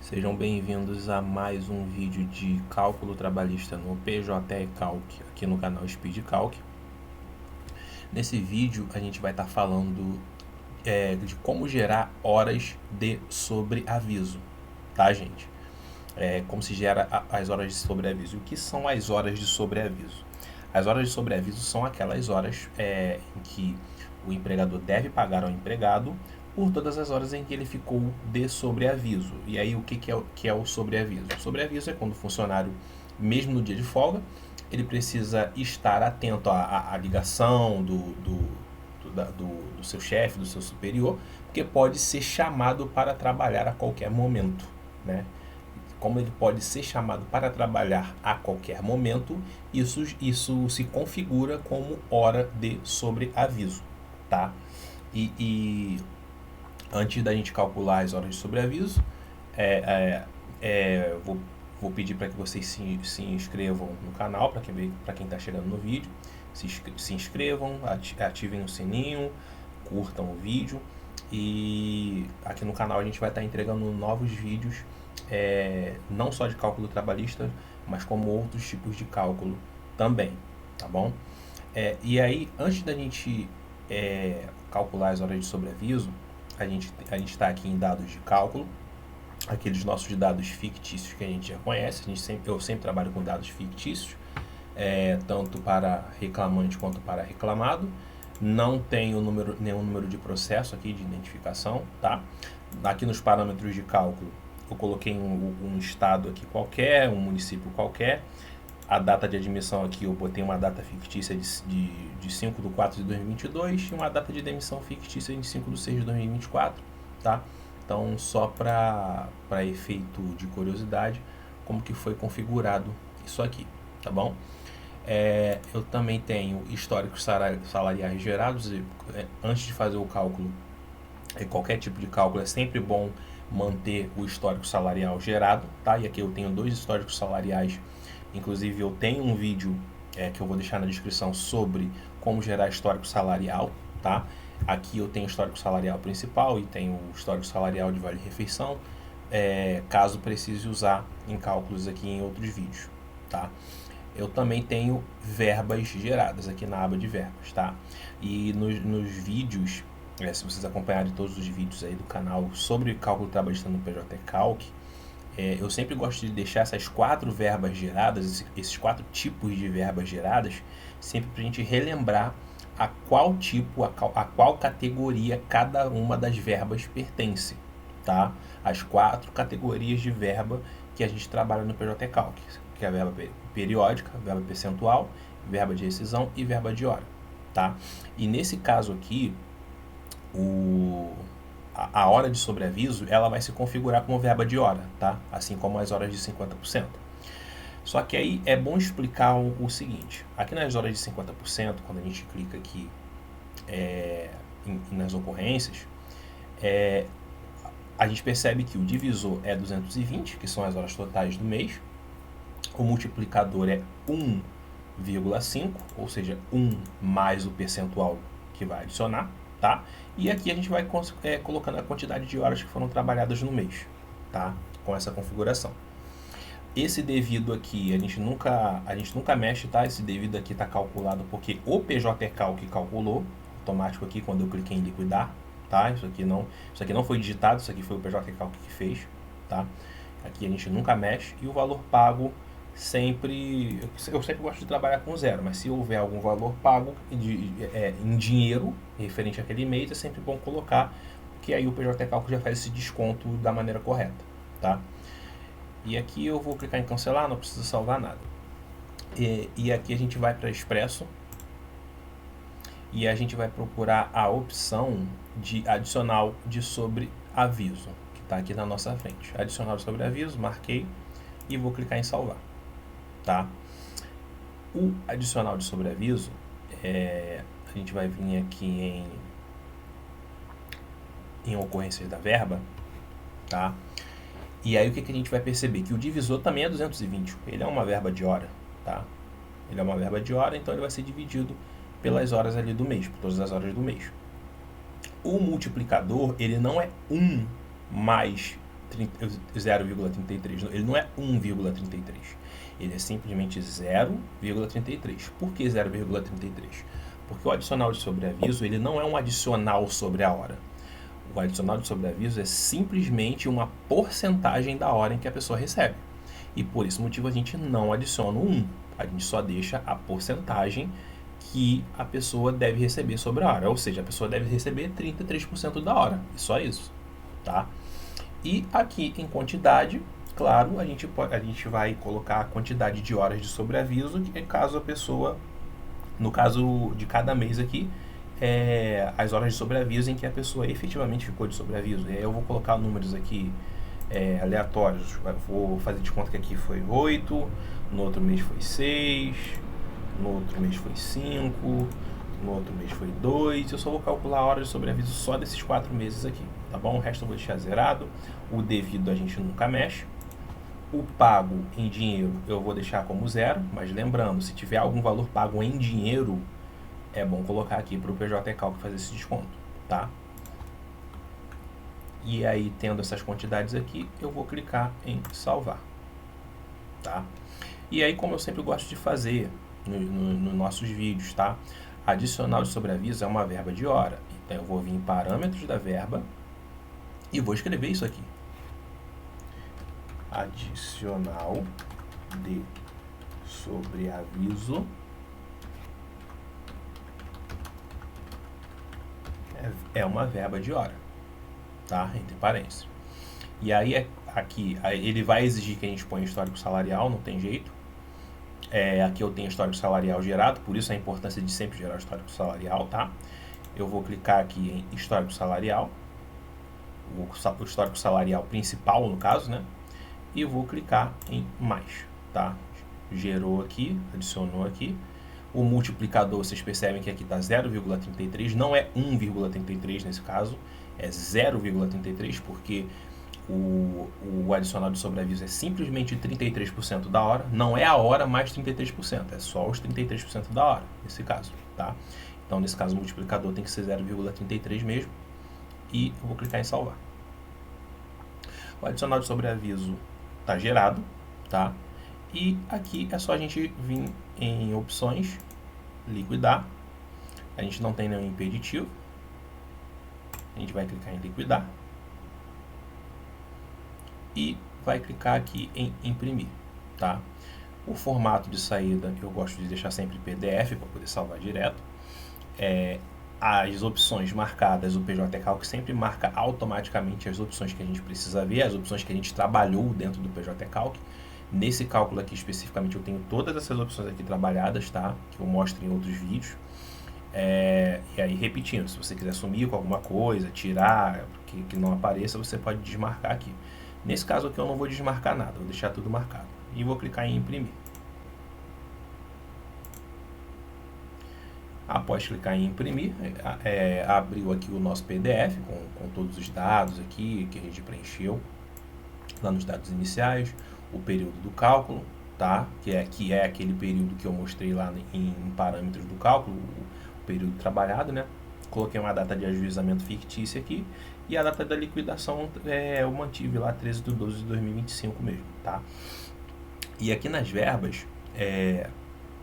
Sejam bem-vindos a mais um vídeo de cálculo trabalhista no PJ Calc, aqui no canal Speed Calc. Nesse vídeo a gente vai estar falando de como gerar horas de sobreaviso, tá, gente? Como se gera as horas de sobreaviso. O que são as horas de sobreaviso? As horas de sobreaviso são aquelas horas em que o empregador deve pagar ao empregado por todas as horas em que ele ficou de sobreaviso. E aí o que é o sobreaviso? O sobreaviso é quando o funcionário, mesmo no dia de folga, ele precisa estar atento à ligação do seu chefe, do seu superior, porque pode ser chamado para trabalhar a qualquer momento, né? Como ele pode ser chamado para trabalhar a qualquer momento, isso se configura como hora de sobreaviso, tá? E antes da gente calcular as horas de sobreaviso, vou pedir para que vocês se inscrevam no canal, para quem está chegando no vídeo, se inscrevam, ativem o sininho, curtam o vídeo. E aqui no canal a gente vai estar entregando novos vídeos, não só de cálculo trabalhista, mas como outros tipos de cálculo também, tá bom? E aí, antes da gente calcular as horas de sobreaviso, a gente está aqui em dados de cálculo, aqueles nossos dados fictícios que a gente já conhece. Eu sempre trabalho com dados fictícios, tanto para reclamante quanto para reclamado. Não tenho nenhum número de processo aqui de identificação, tá? Aqui nos parâmetros de cálculo eu coloquei um estado aqui qualquer, um município qualquer. A data de admissão aqui eu botei uma data fictícia de 5 de 4 de 2022 e uma data de demissão fictícia de 5 de 6 de 2024, tá? Então, só para efeito de curiosidade, como que foi configurado isso aqui, tá bom? Eu também tenho históricos salariais gerados. Antes de fazer o cálculo, qualquer tipo de cálculo, é sempre bom manter o histórico salarial gerado, tá? E aqui eu tenho dois históricos salariais. Inclusive eu tenho um vídeo que eu vou deixar na descrição sobre como gerar histórico salarial, tá? Aqui eu tenho o histórico salarial principal e tenho o histórico salarial de vale-refeição, caso precise usar em cálculos aqui em outros vídeos, tá? Eu também tenho verbas geradas aqui na aba de verbas, tá? E nos vídeos, se vocês acompanharem todos os vídeos aí do canal sobre cálculo trabalhista no PJ Calc, eu sempre gosto de deixar essas 4 verbas geradas, esses 4 tipos de verbas geradas, sempre para a gente relembrar a qual tipo, a qual categoria cada uma das verbas pertence, tá? As 4 categorias de verba que a gente trabalha no PJ Calc, que é a verba periódica, verba percentual, verba de rescisão e verba de hora, tá? E nesse caso aqui, a hora de sobreaviso, ela vai se configurar como verba de hora, tá? Assim como as horas de 50%. Só que aí é bom explicar o seguinte: aqui nas horas de 50%, quando a gente clica aqui nas ocorrências, a gente percebe que o divisor é 220, que são as horas totais do mês, o multiplicador é 1,5, ou seja, 1 mais o percentual que vai adicionar, tá? E aqui a gente vai colocando a quantidade de horas que foram trabalhadas no mês, tá? Com essa configuração. Esse devido aqui a gente nunca mexe, tá? Esse devido aqui está calculado porque o PJ Calc calculou automático aqui quando eu cliquei em liquidar, tá? Isso aqui não foi digitado, isso aqui foi o PJ Calc que fez, tá? Aqui a gente nunca mexe. E o valor pago eu sempre gosto de trabalhar com zero, mas se houver algum valor pago em dinheiro referente àquele mês, é sempre bom colocar, porque aí o PJ Calc já faz esse desconto da maneira correta, tá? E aqui eu vou clicar em cancelar, não precisa salvar nada. E aqui a gente vai para Expresso e a gente vai procurar a opção de adicional de sobreaviso, que está aqui na nossa frente. Adicional de sobreaviso, marquei e vou clicar em salvar, tá? O adicional de sobreaviso, a gente vai vir aqui em ocorrências da verba, tá? E aí o que a gente vai perceber? Que o divisor também é 220, ele é uma verba de hora, tá? Ele é uma verba de hora, então ele vai ser dividido pelas horas ali do mês, por todas as horas do mês. O multiplicador, ele não é 1 mais 0,33. Ele não é 1,33. Ele é simplesmente 0,33. Por que 0,33? Porque o adicional de sobreaviso ele não é um adicional sobre a hora. O adicional de sobreaviso é simplesmente uma porcentagem da hora em que a pessoa recebe. E por esse motivo a gente não adiciona o 1. A gente só deixa a porcentagem que a pessoa deve receber sobre a hora. Ou seja, a pessoa deve receber 33% da hora. E só isso. Tá? E aqui em quantidade, claro, a gente vai colocar a quantidade de horas de sobreaviso, que é caso a pessoa, no caso de cada mês aqui, as horas de sobreaviso em que a pessoa efetivamente ficou de sobreaviso. E aí eu vou colocar números aqui aleatórios. Vou fazer de conta que aqui foi 8, no outro mês foi 6, no outro mês foi 5, no outro mês foi 2. Eu só vou calcular a hora de sobreaviso só desses 4 meses aqui, tá bom? O resto eu vou deixar zerado. O devido a gente nunca mexe. O pago em dinheiro eu vou deixar como 0, mas lembrando, se tiver algum valor pago em dinheiro, é bom colocar aqui para o PJ Calc fazer esse desconto, tá? E aí, tendo essas quantidades aqui, eu vou clicar em salvar, tá? E aí, como eu sempre gosto de fazer nos nossos vídeos, tá? Adicional de sobreaviso é uma verba de hora. Então, eu vou vir em parâmetros da verba e vou escrever isso aqui. Adicional de sobreaviso é uma verba de hora, tá? Entre parênteses. E aí aqui ele vai exigir que a gente ponha histórico salarial, não tem jeito. Aqui eu tenho histórico salarial gerado, por isso a importância de sempre gerar o histórico salarial, tá? Eu vou clicar aqui em histórico salarial, o histórico salarial principal no caso, né? E vou clicar em mais, tá? Gerou aqui, adicionou aqui. O multiplicador, vocês percebem que aqui está 0,33, não é 1,33 nesse caso, é 0,33, porque o adicional de sobreaviso é simplesmente 33% da hora, não é a hora mais 33%, é só os 33% da hora, nesse caso, tá? Então, nesse caso, o multiplicador tem que ser 0,33 mesmo, e eu vou clicar em salvar. O adicional de sobreaviso está gerado, tá? E aqui é só a gente vir em opções, liquidar. A gente não tem nenhum impeditivo. A gente vai clicar em liquidar. E vai clicar aqui em imprimir, tá? O formato de saída eu gosto de deixar sempre PDF para poder salvar direto. As opções marcadas, o PJ Calc sempre marca automaticamente as opções que a gente precisa ver, as opções que a gente trabalhou dentro do PJ Calc. Nesse cálculo aqui especificamente eu tenho todas essas opções aqui trabalhadas, tá? Que eu mostro em outros vídeos. E aí repetindo, se você quiser sumir com alguma coisa, tirar, que não apareça, você pode desmarcar aqui. Nesse caso aqui eu não vou desmarcar nada, vou deixar tudo marcado. E vou clicar em imprimir. Após clicar em imprimir, abriu aqui o nosso PDF com todos os dados aqui que a gente preencheu lá nos dados iniciais, o período do cálculo, tá? Que é aquele período que eu mostrei lá em parâmetros do cálculo, o período trabalhado, né? Coloquei uma data de ajuizamento fictícia aqui e a data da liquidação eu mantive lá 13/12/2025 mesmo, tá? E aqui nas verbas,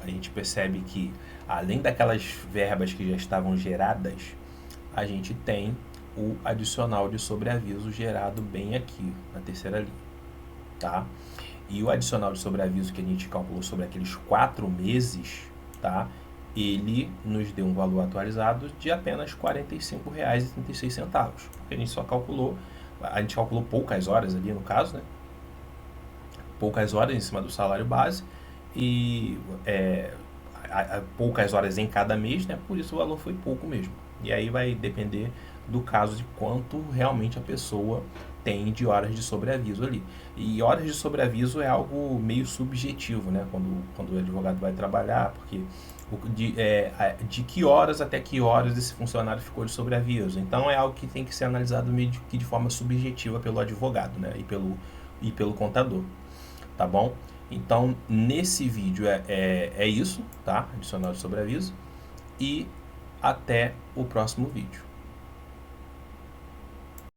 a gente percebe que além daquelas verbas que já estavam geradas, a gente tem o adicional de sobreaviso gerado bem aqui na terceira linha, tá? E o adicional de sobreaviso que a gente calculou sobre aqueles 4 meses, tá? Ele nos deu um valor atualizado de apenas R$ 45,36, porque a gente calculou poucas horas ali no caso, né? Poucas horas em cima do salário base e poucas horas em cada mês, né? Por isso o valor foi pouco mesmo. E aí vai depender do caso de quanto realmente a pessoa tem de horas de sobreaviso ali. E horas de sobreaviso é algo meio subjetivo, né? Quando o advogado vai trabalhar, porque de que horas até que horas esse funcionário ficou de sobreaviso. Então é algo que tem que ser analisado meio que de forma subjetiva pelo advogado, né? E pelo contador, tá bom? Então nesse vídeo é isso, tá? Adicional de sobreaviso. E até o próximo vídeo.